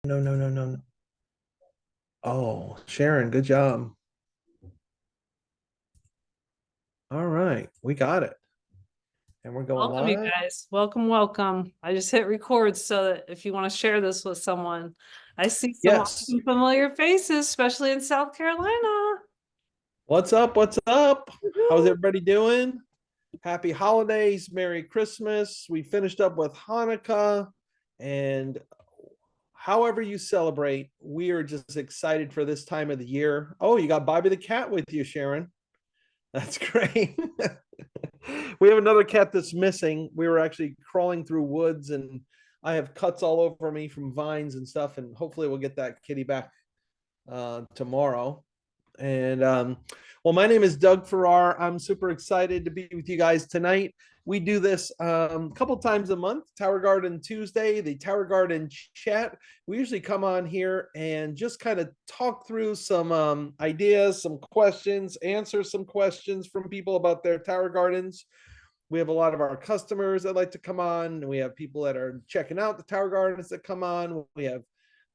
No, no, no, no, no. Oh, Sharon, good job. All right, we got it. And we're going Welcome, you live. guys. Welcome, welcome. I just hit record so that if you want to share this with someone, I see some Yes. awesome familiar faces, especially in South Carolina. What's up? What's up? How's Woohoo. everybody doing? Happy holidays. Merry Christmas. We finished up with Hanukkah. And however you celebrate, we are just excited for this time of the year. Oh, you got Bobby the cat with you, Sharon. That's great. We have another cat that's missing. We were actually crawling through woods and I have cuts all over me from vines and stuff. And hopefully we'll get that kitty back tomorrow. And well, my name is Doug Farrar. I'm super excited to be with you guys tonight. We do this a couple times a month, Tower Garden Tuesday, the Tower Garden chat. We usually come on here and just kind of talk through some ideas, some questions, answer some questions from people about their Tower Gardens. We have a lot of our customers that like to come on. We have people that are checking out the Tower Gardens that come on. We have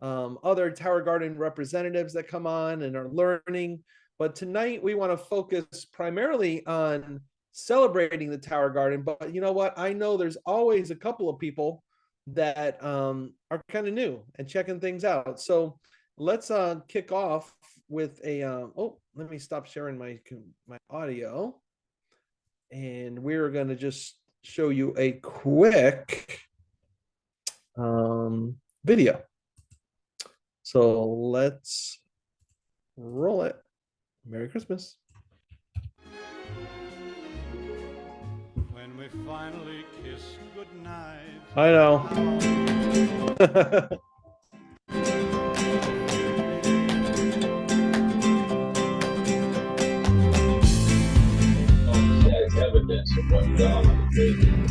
other Tower Garden representatives that come on and are learning. But tonight we want to focus primarily on celebrating the Tower Garden. But you know what? I know there's always a couple of people that are kind of new and checking things out. So let's kick off with a. Oh, let me stop sharing my audio, and we're going to just show you a quick video. So let's roll it. Merry Christmas. When we finally kiss goodnight. I know. As evidence of what God did.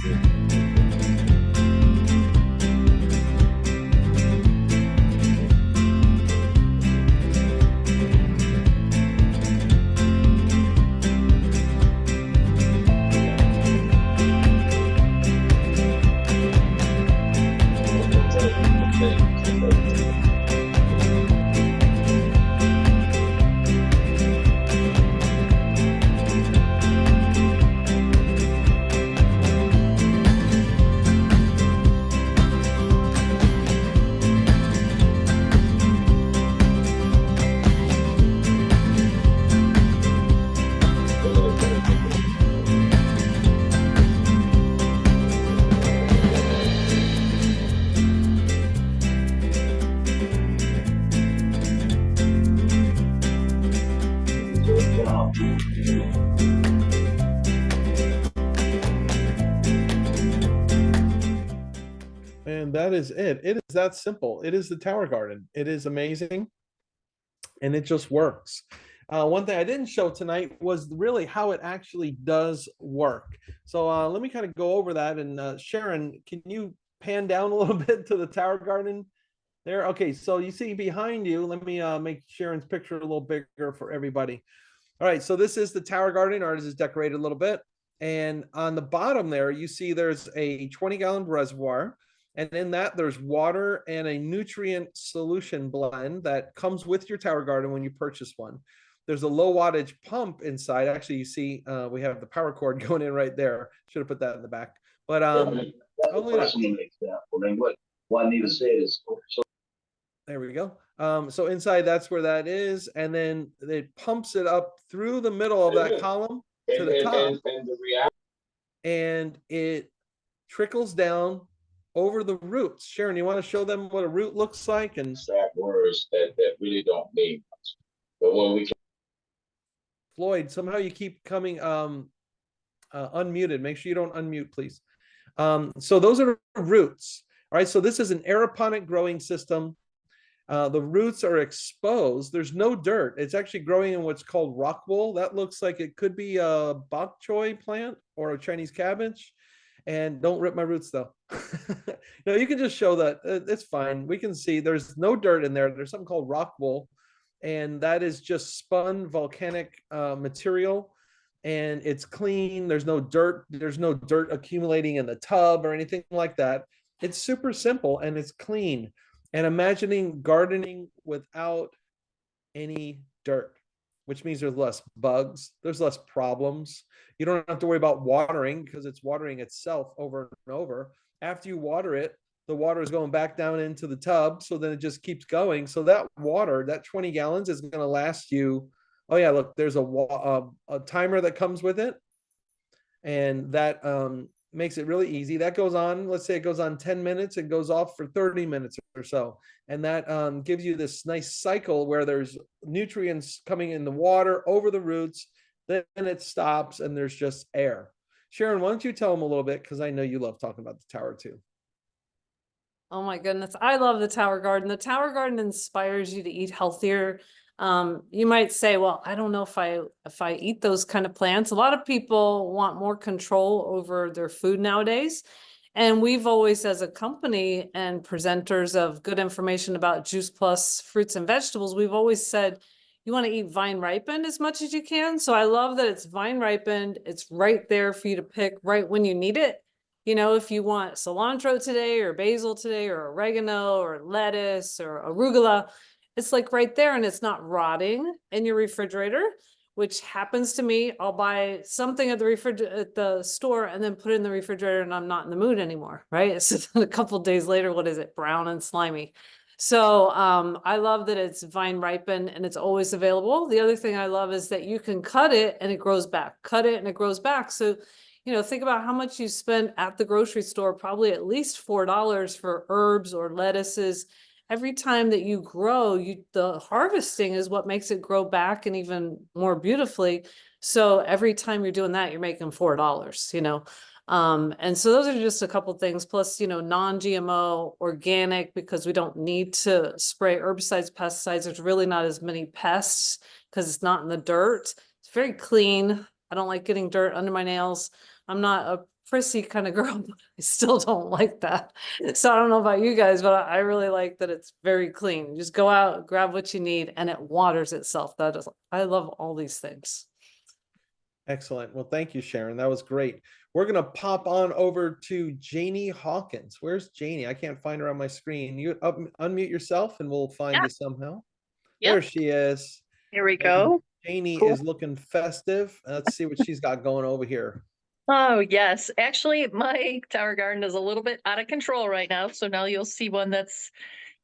And that is it. It is that simple. It is the Tower Garden. It is amazing, and it just works. One thing I didn't show tonight was really how it actually does work. So let me kind of go over that. And Sharon, can you pan down a little bit to the Tower Garden there? Okay, so you see behind you, let me make Sharon's picture a little bigger for everybody. All right, so this is the Tower Garden. Ours is decorated a little bit. And on the bottom there, you see there's a 20-gallon reservoir. And in that, there's water and a nutrient solution blend that comes with your Tower Garden when you purchase one. There's a low wattage pump inside. Actually, you see we have the power cord going in right there. Should have put that in the back. But That's a personal example. Then what I need to say is so there we go. So inside, that's where that is. And then it pumps it up through the middle of that column to the top. and the reality And it trickles down over the roots. Sharon, you want to show them what a root looks like? And that words that really don't mean much. But when we Floyd, somehow you keep coming unmuted. Make sure you don't unmute, please. So those are roots. All right, so this is an aeroponic growing system. The roots are exposed. There's no dirt. It's actually growing in what's called rock wool. That looks like it could be a bok choy plant or a Chinese cabbage. And don't rip my roots though. No, you can just show that. It's fine. We can see there's no dirt in there. There's something called rock wool, and that is just spun volcanic material, and it's clean. There's no dirt. There's no dirt accumulating in the tub or anything like that. It's super simple and it's clean. and imagining gardening without any dirt, which means there's less bugs, there's less problems. You don't have to worry about watering because it's watering itself over and over. After you water it, the water is going back down into the tub. So then it just keeps going. So that water, that 20 gallons is going to last you. Oh yeah, look, there's a timer that comes with it. And that makes it really easy. That goes on, let's say it goes on 10 minutes, it goes off for 30 minutes or so. And that gives you this nice cycle where there's nutrients coming in the water over the roots, then it stops and there's just air. Sharon, why don't you tell them a little bit? Because I know you love talking about the tower too. Oh my goodness. I love the tower garden. The tower garden inspires you to eat healthier. You might say, well, I don't know if I eat those kind of plants. A lot of people want more control over their food nowadays. And we've always, as a company and presenters of good information about Juice Plus fruits and vegetables, we've always said, you want to eat vine ripened as much as you can. So I love that it's vine ripened. It's right there for you to pick right when you need it. You know, if you want cilantro today or basil today or oregano or lettuce or arugula, it's like right there and it's not rotting in your refrigerator, which happens to me. I'll buy something at the store and then put it in the refrigerator and I'm not in the mood anymore, right? So a couple of days later, what is it? Brown and slimy. So I love that it's vine ripened and it's always available. The other thing I love is that you can cut it and it grows back, cut it and it grows back. So think about how much you spend at the grocery store, probably at least $4 for herbs or lettuces. Every time that you grow, the harvesting is what makes it grow back and even more beautifully. So every time you're doing that, you're making $4, and so those are just a couple things. Plus, non-GMO, organic, because we don't need to spray herbicides, pesticides. There's really not as many pests because it's not in the dirt. It's very clean. I don't like getting dirt under my nails. I'm not a prissy kind of girl, but I still don't like that. So I don't know about you guys, but I really like that it's very clean. You just go out, grab what you need, and it waters itself. I love all these things. Excellent. Well, thank you, Sharon. That was great. We're going to pop on over to Janie Hawkins. Where's Janie? I can't find her on my screen. You unmute yourself and we'll find Yeah. you somehow. Yep. There she is. Here we And go. Janie Cool. is looking festive. Let's see what she's got going over here. Oh, yes. Actually, my tower garden is a little bit out of control right now. So now you'll see one that's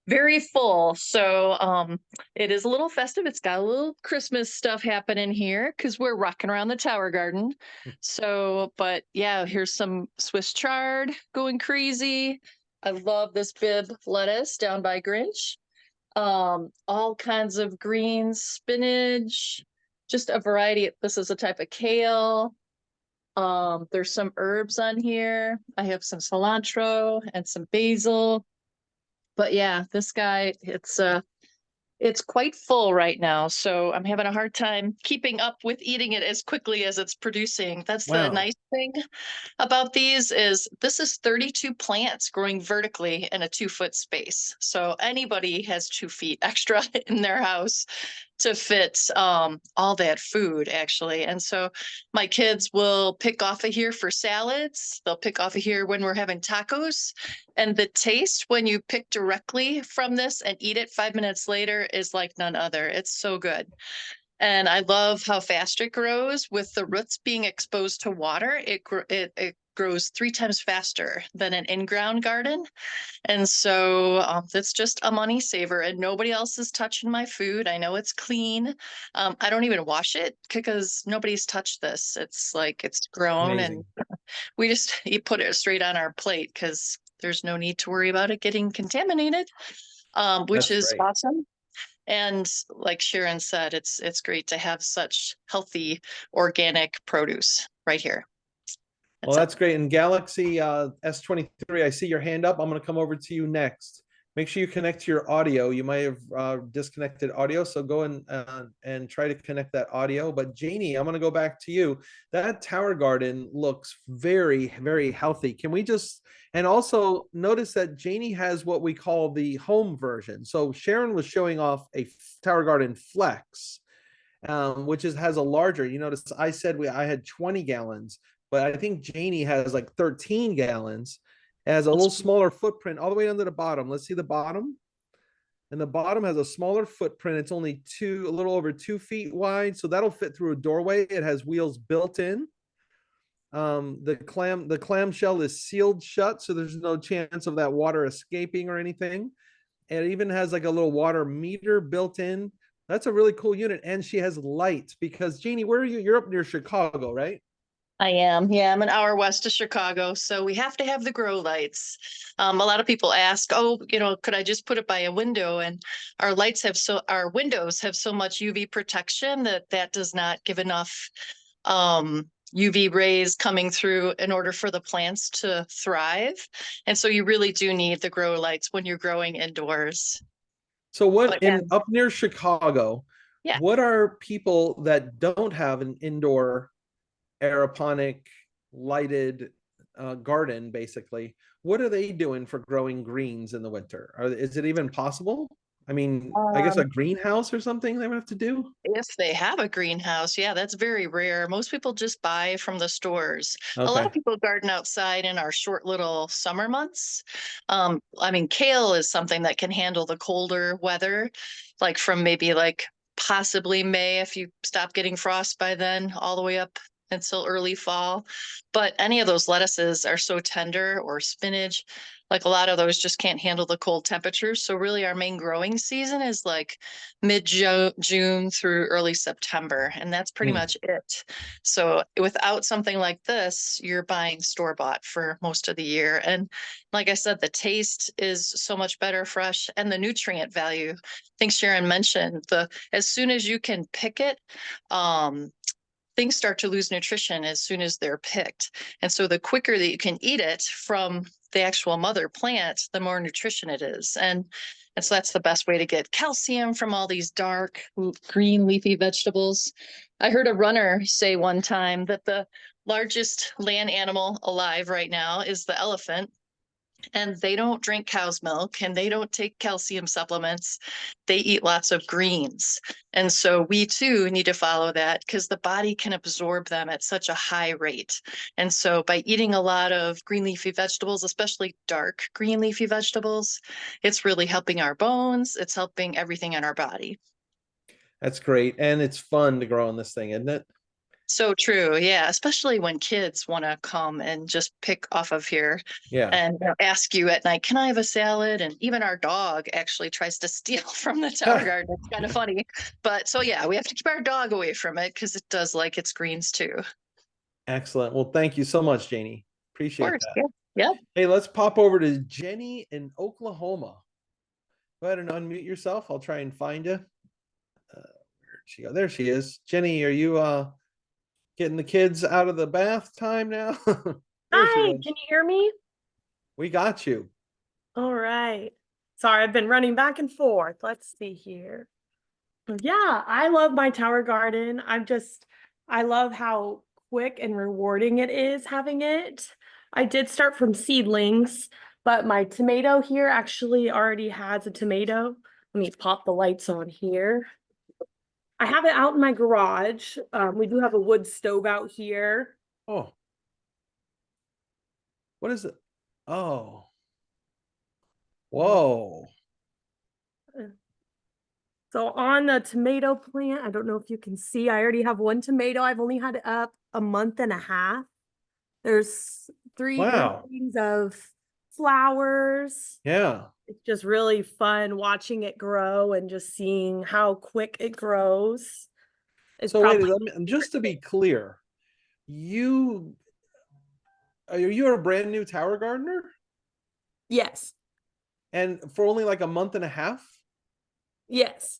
very full. So it is a little festive. It's got a little Christmas stuff happening here because we're rocking around the tower garden. So, but yeah, here's some Swiss chard going crazy. I love this bib lettuce down by Grinch. All kinds of greens, spinach, just a variety. This is a type of kale. There's some herbs on here. I have some cilantro and some basil. But yeah, this guy, it's quite full right now, so I'm having a hard time keeping up with eating it as quickly as it's producing. That's the Wow. nice thing about these is this is 32 plants growing vertically in a 2-foot space. So anybody has 2 feet extra in their house to fit all that food actually. And so my kids will pick off of here for salads. They'll pick off of here when we're having tacos. And the taste when you pick directly from this and eat it 5 minutes later is like none other. It's so good. And I love how fast it grows with the roots being exposed to water. It grows 3 times faster than an in-ground garden. And so that's just a money saver and nobody else is touching my food. I know it's clean. I don't even wash it because nobody's touched this. It's like it's grown. Amazing. And you put it straight on our plate because there's no need to worry about it getting contaminated, which That's is great. awesome. And like Sharon said, it's great to have such healthy organic produce right here. Well, that's great. And Galaxy S23, I see your hand up. I'm going to come over to you next. Make sure you connect to your audio. You might have disconnected audio, so go and try to connect that audio. But Janie, I'm going to go back to you. That tower garden looks very, very healthy. Can we just, and also notice that Janie has what we call the home version. So Sharon was showing off a tower garden flex, which has a larger, you notice I said I had 20 gallons, but I think Janie has like 13 gallons. It has a little smaller footprint all the way under the bottom. Let's see the bottom. and the bottom has a smaller footprint. It's only a little over 2 feet wide, so that'll fit through a doorway. It has wheels built in. The clamshell is sealed shut, so there's no chance of that water escaping or anything. And it even has like a little water meter built in. That's a really cool unit. And she has lights because Jeannie, where are you? You're up near Chicago, right? I am. Yeah, I'm an hour west of Chicago, so we have to have the grow lights. A lot of people ask, "Oh, could I just put it by a window?" And our windows have so much UV protection that does not give enough UV rays coming through in order for the plants to thrive. And so you really do need the grow lights when you're growing indoors. So what But yeah, up near Chicago, yeah. what are people that don't have an indoor aeroponic lighted garden, basically, what are they doing for growing greens in the winter? Is it even possible? I mean, I guess a greenhouse or something they would have to do. If they have a greenhouse, yeah, that's very rare. Most people just buy from the stores. A lot Okay. of people garden outside in our short little summer months. I mean, kale is something that can handle the colder weather, like from maybe like possibly May if you stop getting frost by then, all the way up until early fall. But any of those lettuces are so tender, or spinach, like a lot of those just can't handle the cold temperatures. So really our main growing season is like mid June through early September, and that's pretty Hmm. much it. So without something like this, you're buying store bought for most of the year. And like I said, the taste is so much better fresh, and the nutrient value. I think Sharon mentioned as soon as you can pick it, things start to lose nutrition as soon as they're picked. And so the quicker that you can eat it from the actual mother plant, the more nutrition it is. And so that's the best way to get calcium from all these dark green leafy vegetables. I heard a runner say one time that the largest land animal alive right now is the elephant, and they don't drink cow's milk and they don't take calcium supplements. They eat lots of greens. And so we too need to follow that because the body can absorb them at such a high rate. And so by eating a lot of green leafy vegetables, especially dark green leafy vegetables, it's really helping our bones. It's helping everything in our body. That's great. And it's fun to grow on this thing, isn't it? So true. Yeah. Especially when kids want to come and just pick off of here Yeah. and ask you at night, can I have a salad? And even our dog actually tries to steal from the tower garden. It's kind of funny. But so, yeah, we have to keep our dog away from it because it does like its greens too. Of Excellent. Well, thank you so much, Janie. Appreciate course. that. Yeah. Yep. Hey, let's pop over to Jenny in Oklahoma. Go ahead and unmute yourself. I'll try and find you. Where'd she go? There she is. Jenny, are you getting the kids out of the bath time now? There she Hi, is. can you hear me? We got you. All right. Sorry, I've been running back and forth. Let's see here. Yeah, I love my tower garden. I love how quick and rewarding it is having it. I did start from seedlings, but my tomato here actually already has a tomato. Let me pop the lights on here. I have it out in my garage. We do have a wood stove out here. Oh, what is it? Oh, whoa. So on the tomato plant, I don't know if you can see, I already have one tomato. I've only had it up a month and a half. There's 3 Wow. groupings of flowers. Yeah. It's just really fun watching it grow and just seeing how quick it grows. It's So wait, probably just to be clear, you are you a brand new tower gardener? yes, And for only like a month and a half? yes.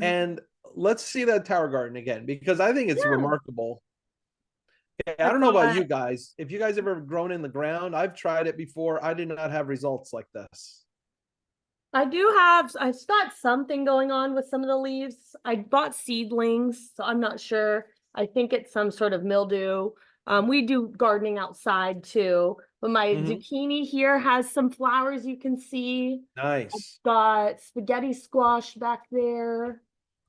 And let's see that tower garden again because I think it's Yeah. remarkable. I I've don't know about got- you guys. If you guys ever grown in the ground, I've tried it before. I did not have results like this. I've got something going on with some of the leaves. I bought seedlings, so I'm not sure. I think it's some sort of mildew. We do gardening outside too, but my Mhm. zucchini here has some flowers you can see. Nice. Got spaghetti squash back there.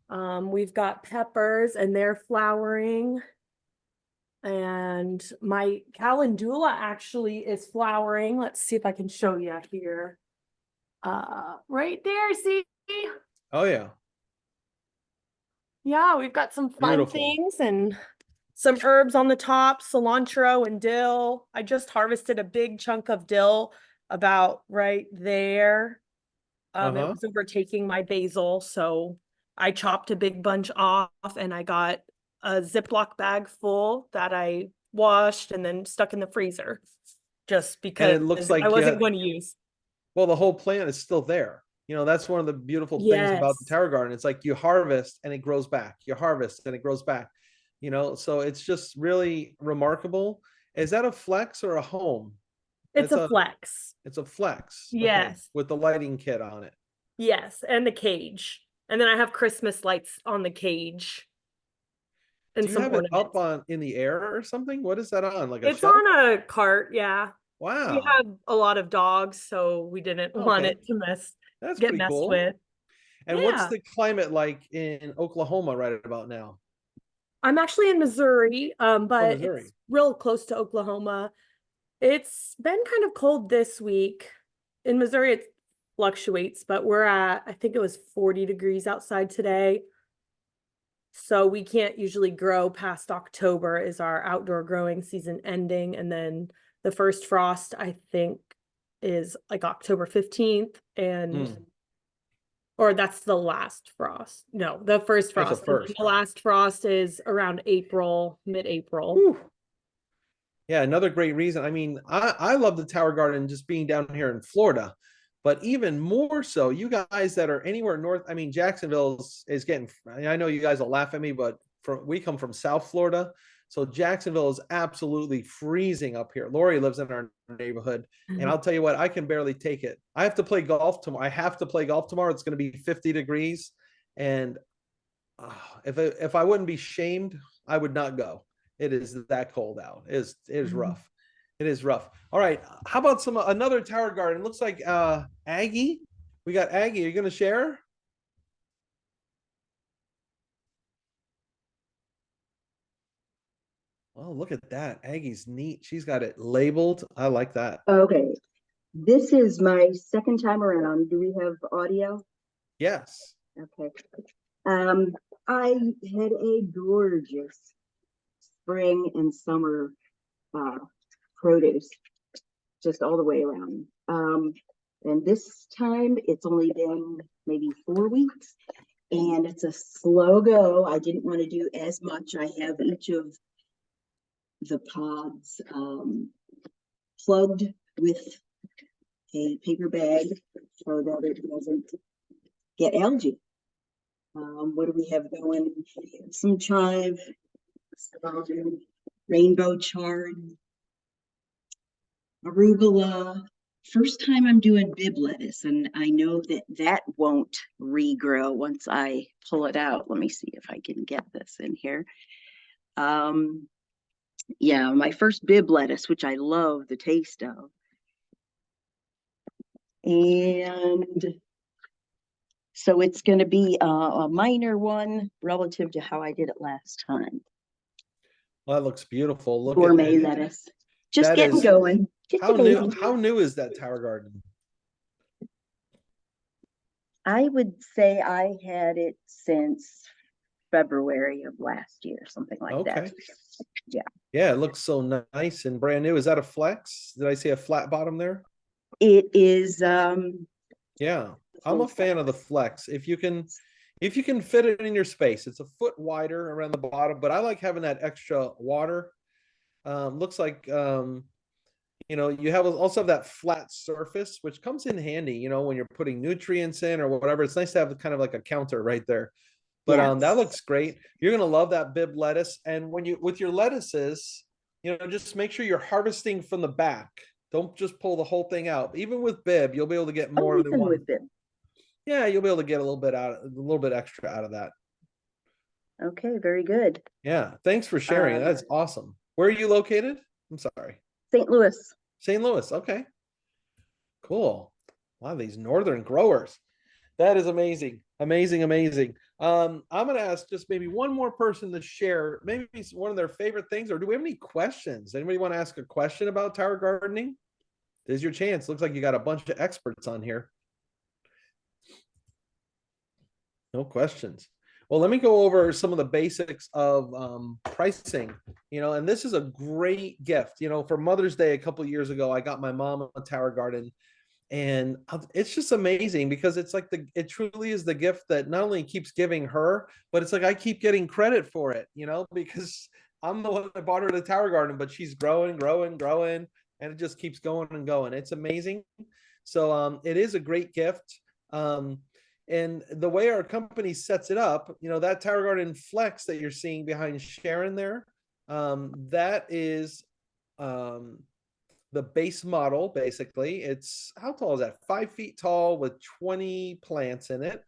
We've got peppers and they're flowering. And my calendula actually is flowering. Let's see if I can show you here. Right there, see, Oh, yeah. Yeah, we've got some fun Beautiful. things and some herbs on the top, cilantro and dill. I just harvested a big chunk of dill about right there. It Uh-huh. was overtaking my basil, so I chopped a big bunch off and I got a Ziploc bag full that I washed and then stuck in the freezer just And because it looks I like, yeah, wasn't going to use. well, the whole plant is still there. That's one of the beautiful things about the Yes, tower garden. It's like you harvest and it grows back. You harvest and it grows back. So it's just really remarkable. Is that a flex or a home? it's It's a a flex. it's a flex. Okay, Yes, with the lighting kit on it. yes, and the cage. And then I have Christmas lights on the cage Do and you some have it up ornaments. on in the air or something? What is that on? Like a It's shelf? on a cart, yeah. We Wow. have a lot of dogs, so we didn't want Okay, it to that's get pretty messed cool. with. And what's Yeah. the climate like in Oklahoma right about now? I'm actually in Missouri, Oh, but Missouri. it's real close to Oklahoma. It's been kind of cold this week. In Missouri, it fluctuates, but we're at, I think it was 40 degrees outside today. So we can't usually grow past October is our outdoor growing season ending. And then the first frost, I think, is like October 15th. And Hmm, or that's the last frost. No, the first that's a frost. And then first. the last frost is around April, mid-April. Whew. Yeah, another great reason. I mean, I love the Tower Garden just being down here in Florida, but even more so, you guys that are anywhere north. I mean, Jacksonville is getting. I know you guys will laugh at me, but we come from South Florida, so Jacksonville is absolutely freezing up here. Lori lives in our neighborhood, and I'll tell you what, I can barely take it. I have to play golf tomorrow. I have to play golf tomorrow. It's going to be 50 degrees, and if I wouldn't be shamed, I would not go. It is that cold out. It is rough. It is rough. All right. How about some another tower garden? Looks like Aggie. We got Aggie. Are you gonna share? Oh, look at that. Aggie's neat. She's got it labeled. I like that. Okay, this is my second time around. Do we have audio? Yes. Okay. Um, I had a gorgeous spring and summer produce just all the way around. And this time it's only been maybe 4 weeks and it's a slow go. I didn't want to do as much. I have each of the pods plugged with a paper bag so that it doesn't get algae. What do we have going? Some chive, some rainbow chard, arugula. First time I'm doing bib lettuce, and I know that that won't regrow once I pull it out. Let me see if I can get this in here. Yeah, my first bib lettuce, which I love the taste of. And so it's going to be a minor one relative to how I did it last time. Well, that looks beautiful. Look at Gourmet that. lettuce. Just That getting is going. Just how a new. baby. How new is that tower garden? I would say I had it since February of last year, something like that. Okay. Yeah. Yeah, it looks so nice and brand new. Is that a flex? Did I see a flat bottom there? It is Yeah, I'm a fan of the flex. If you can fit it in your space, it's a foot wider around the bottom, but I like having that extra water. Looks like you have also have that flat surface, which comes in handy, when you're putting nutrients in or whatever. It's nice to have kind of like a counter right there. But yes. that looks great. You're gonna love that bib lettuce. And when you with your lettuces, just make sure you're harvesting from the back. Don't just pull the whole thing out. Even with bib, you'll be able to get more than Even one. with it. Yeah, you'll be able to get a little bit extra out of that. Okay, very good. Yeah, thanks for sharing. That's awesome. Where are you located? I'm sorry. St. Louis. St. Louis. Okay. Cool. A lot of these northern growers. That is amazing. Amazing, amazing. I'm gonna ask just maybe one more person to share maybe one of their favorite things, or do we have any questions? Anybody want to ask a question about tower gardening? There's your chance. Looks like you got a bunch of experts on here. No questions. Well, let me go over some of the basics of pricing, and this is a great gift. For Mother's Day a couple years ago, I got my mom a tower garden, and it's just amazing because it's like it truly is the gift that not only keeps giving her, but it's like I keep getting credit for it, because I'm the one that bought her the tower garden, but she's growing, growing, growing, and it just keeps going and going. It's amazing. So it is a great gift. And the way our company sets it up, that tower garden flex that you're seeing behind Sharon there, that is the base model. Basically, it's, how tall is that? 5 feet tall with 20 plants in it.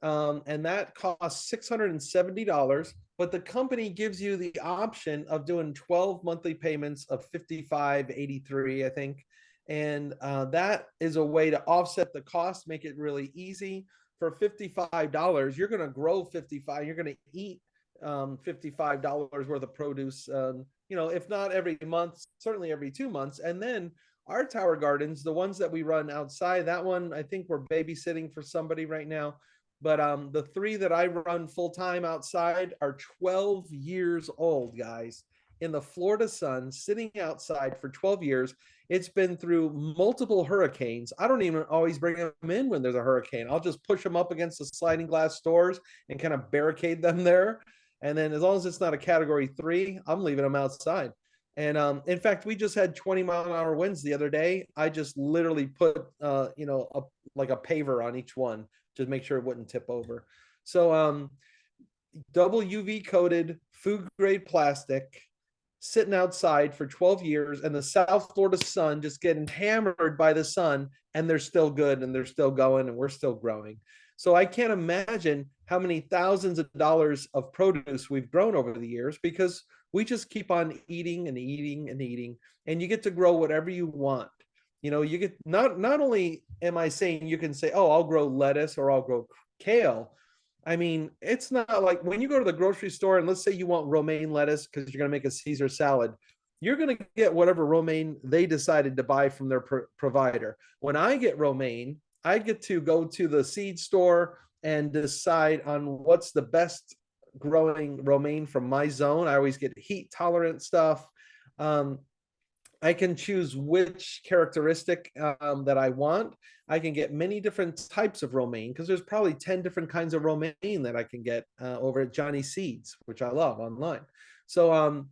And that costs $670, but the company gives you the option of doing 12 monthly payments of $55.83, I think. And that is a way to offset the cost, make it really easy. For $55, you're going to grow 55, you're going to eat $55 worth of produce, if not every month, certainly every 2 months. And then our tower gardens, the ones that we run outside, that one, I think we're babysitting for somebody right now. But the 3 that I run full time outside are 12 years old, guys, in the Florida sun, sitting outside for 12 years. It's been through multiple hurricanes. I don't even always bring them in when there's a hurricane. I'll just push them up against the sliding glass doors and kind of barricade them there. And then as long as it's not a category 3, I'm leaving them outside. And in fact, we just had 20-mile-an-hour winds the other day. I just literally put, like a paver on each one, just make sure it wouldn't tip over. So double UV coated food grade plastic, sitting outside for 12 years, and the South Florida sun just getting hammered by the sun, and they're still good and they're still going and we're still growing. So I can't imagine how many thousands of dollars of produce we've grown over the years, because we just keep on eating and eating and eating, and you get to grow whatever you want. You get, not only am I saying you can say, oh, I'll grow lettuce or I'll grow kale. I mean, it's not like when you go to the grocery store and let's say you want romaine lettuce because you're going to make a Caesar salad, you're going to get whatever romaine they decided to buy from their provider. When I get romaine, I get to go to the seed store and decide on what's the best growing romaine from my zone. I always get heat tolerant stuff. I can choose which characteristic that I want. I can get many different types of romaine because there's probably 10 different kinds of romaine that I can get over at Johnny Seeds, which I love online. So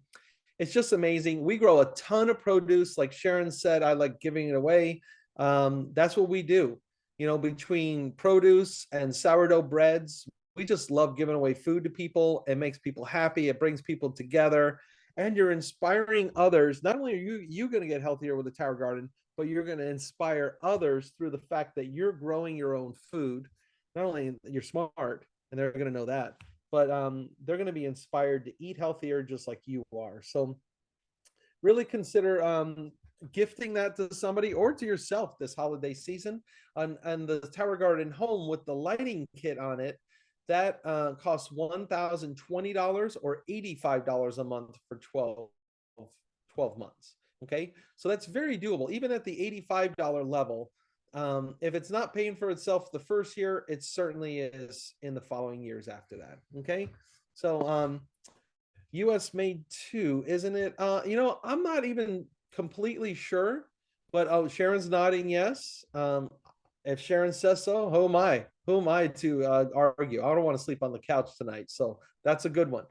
it's just amazing. We grow a ton of produce. Like Sharon said, I like giving it away. That's what we do. Between produce and sourdough breads, we just love giving away food to people. It makes people happy. It brings people together. And you're inspiring others. Not only are you going to get healthier with a tower garden, but you're going to inspire others through the fact that you're growing your own food. Not only you're smart, and they're going to know that, but they're going to be inspired to eat healthier just like you are. So really consider gifting that to somebody or to yourself this holiday season. And the tower garden home with the lighting kit on it, that costs $1,020 or $85 a month for 12 months. Okay, so that's very doable, even at the $85 level. If it's not paying for itself the first year, it certainly is in the following years after that. Okay, so US made too, isn't it? I'm not even completely sure, but Sharon's nodding yes. If Sharon says so, who am I? Who am I to argue? I don't want to sleep on the couch tonight, so that's a good one.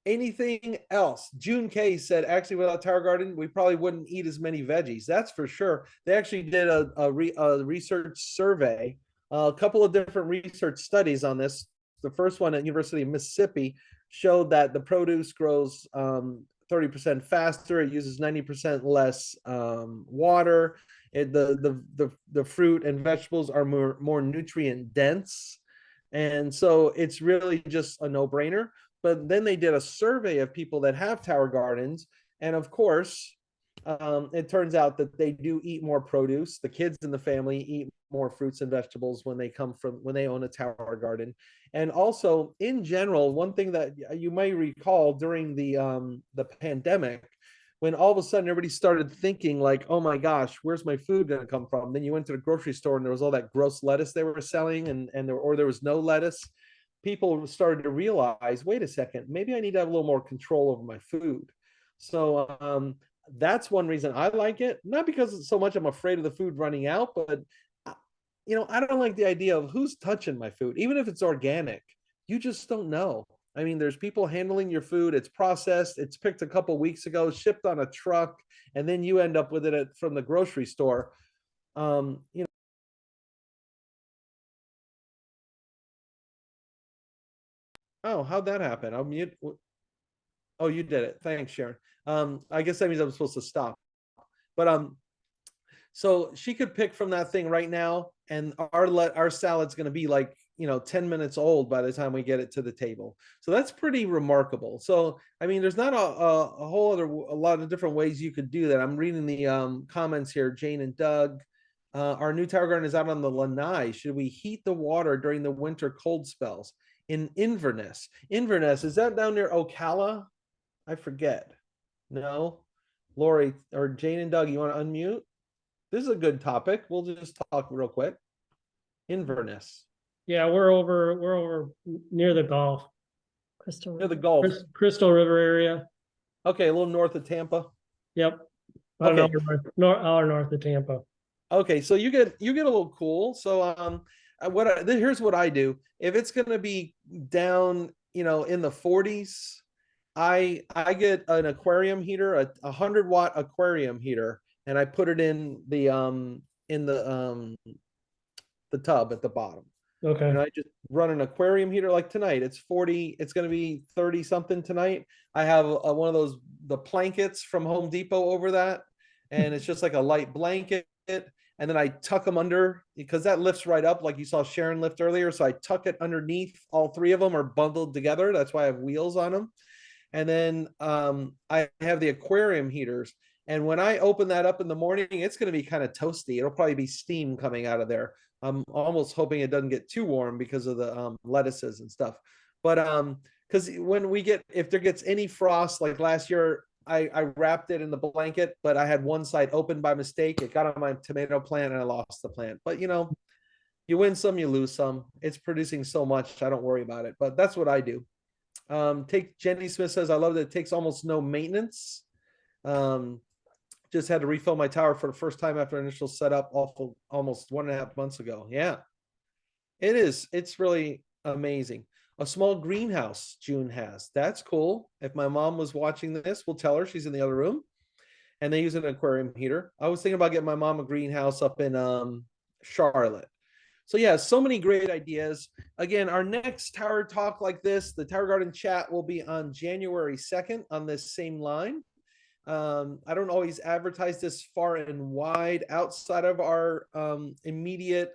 Anything else? June K said, actually, without tower garden, we probably wouldn't eat as many veggies. That's for sure. They actually did a research survey, a couple of different research studies on this. The first one at University of Mississippi showed that the produce grows 30% faster. It uses 90% less water. The fruit and vegetables are more nutrient dense. And so it's really just a no-brainer. But then they did a survey of people that have tower gardens. And of course, it turns out that they do eat more produce. The kids in the family eat more fruits and vegetables when they own a tower garden. And also, in general, one thing that you may recall during the pandemic, when all of a sudden everybody started thinking like, oh my gosh, where's my food going to come from? Then you went to the grocery store and there was all that gross lettuce they were selling, or there was no lettuce. People started to realize, wait a second, maybe I need to have a little more control over my food. So that's one reason I like it. Not because it's so much I'm afraid of the food running out, but I don't like the idea of who's touching my food, even if it's organic. You just don't know. I mean, there's people handling your food. It's processed. It's picked a couple weeks ago, shipped on a truck, and then you end up with it from the grocery store. You know. Oh, how'd that happen? I'll mute. Oh, you did it. Thanks, Sharon. I guess that means I'm supposed to stop. But so she could pick from that thing right now, and our salad's going to be like 10 minutes old by the time we get it to the table. So that's pretty remarkable. So I mean, there's not a lot of different ways you could do that. I'm reading the comments here. Jane and Doug, our new tower garden is out on the lanai. Should we heat the water during the winter cold spells? In Inverness, is that down near Ocala? I forget. No, Lori or Jane and Doug, you want to unmute? This is a good topic. We'll just talk real quick. Inverness. Yeah, we're over near the Gulf, Near the Gulf. Crystal River area. Okay, a little north of Tampa. Yep. Okay. Hour north of Tampa. Okay, so you get a little cool. So here's what I do. If it's gonna be down, in the 40s, I get an aquarium heater, a 100-watt aquarium heater, and I put it in the tub at the bottom. Okay. And I just run an aquarium heater like tonight. It's 40, it's going to be 30 something tonight. I have one of the blankets from Home Depot over that. And it's just like a light blanket. And then I tuck them under because that lifts right up like you saw Sharon lift earlier. So I tuck it underneath. All three of them are bundled together. That's why I have wheels on them. And then I have the aquarium heaters. And when I open that up in the morning, it's going to be kind of toasty. It'll probably be steam coming out of there. I'm almost hoping it doesn't get too warm because of the lettuces and stuff. But because if there gets any frost, like last year, I wrapped it in the blanket, but I had one side open by mistake. It got on my tomato plant and I lost the plant. But you win some, you lose some. It's producing so much, I don't worry about it. But that's what I do. Jenny Smith says, I love that it takes almost no maintenance. Just had to refill my tower for the first time after initial setup almost 1.5 months ago. Yeah, it is. It's really amazing. A small greenhouse June has. That's cool. If my mom was watching this, we'll tell her. She's in the other room. And they use an aquarium heater. I was thinking about getting my mom a greenhouse up in Charlotte. So yeah, so many great ideas. Again, our next tower talk like this, the Tower Garden chat, will be on January 2nd on this same line. I don't always advertise this far and wide outside of our immediate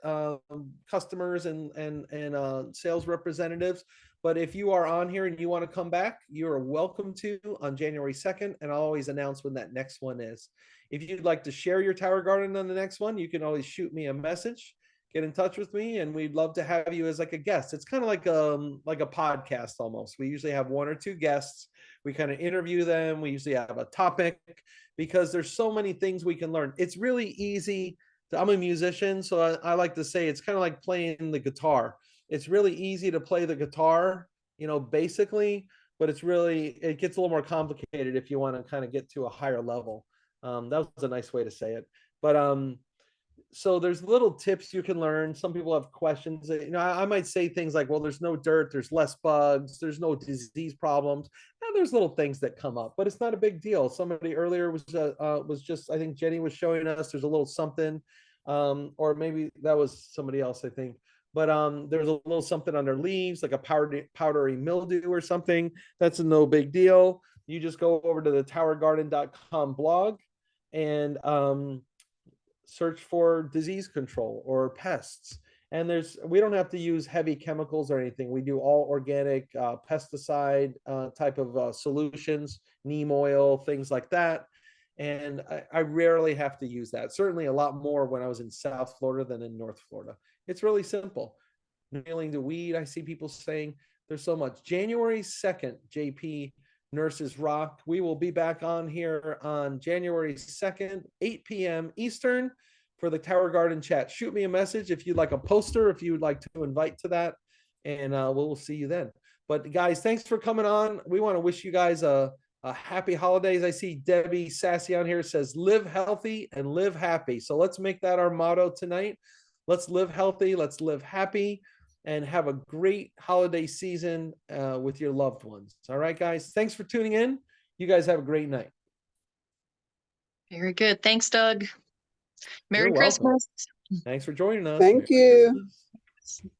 customers and sales representatives. But if you are on here and you want to come back, you are welcome to on January 2nd. And I'll always announce when that next one is. If you'd like to share your tower garden on the next one, you can always shoot me a message. Get in touch with me, and we'd love to have you as like a guest. It's kind of like a podcast almost. We usually have one or two guests. We kind of interview them. We usually have a topic because there's so many things we can learn. It's really easy. I'm a musician, so I like to say it's kind of like playing the guitar. It's really easy to play the guitar, basically, but it gets a little more complicated if you want to kind of get to a higher level. That was a nice way to say it. But so there's little tips you can learn. Some people have questions. I might say things like, well, there's no dirt, there's less bugs, there's no disease problems. And there's little things that come up, but it's not a big deal. Somebody earlier was just, I think Jenny was showing us, there's a little something, or maybe that was somebody else, I think. But there's a little something on their leaves, like a powdery mildew or something. That's no big deal. You just go over to the towergarden.com blog and search for disease control or pests. And we don't have to use heavy chemicals or anything. We do all organic pesticide type of solutions, neem oil, things like that. And I rarely have to use that. Certainly a lot more when I was in South Florida than in North Florida. It's really simple. Nailing the weed, I see people saying there's so much. January 2nd, JP, Nurses Rock. We will be back on here on January 2nd, 8 p.m. Eastern for the Tower Garden chat. Shoot me a message if you'd like a poster, if you would like to invite to that, and we'll see you then. But guys, thanks for coming on. We want to wish you guys a happy holidays. I see Debbie Sassy on here says, live healthy and live happy. So let's make that our motto tonight. Let's live healthy. Let's live happy and have a great holiday season with your loved ones. All right, guys. Thanks for tuning in. You guys have a great night. Very good. Thanks, Doug. Merry You're welcome. Christmas. Thanks for joining us. Thank Merry you. Christmas.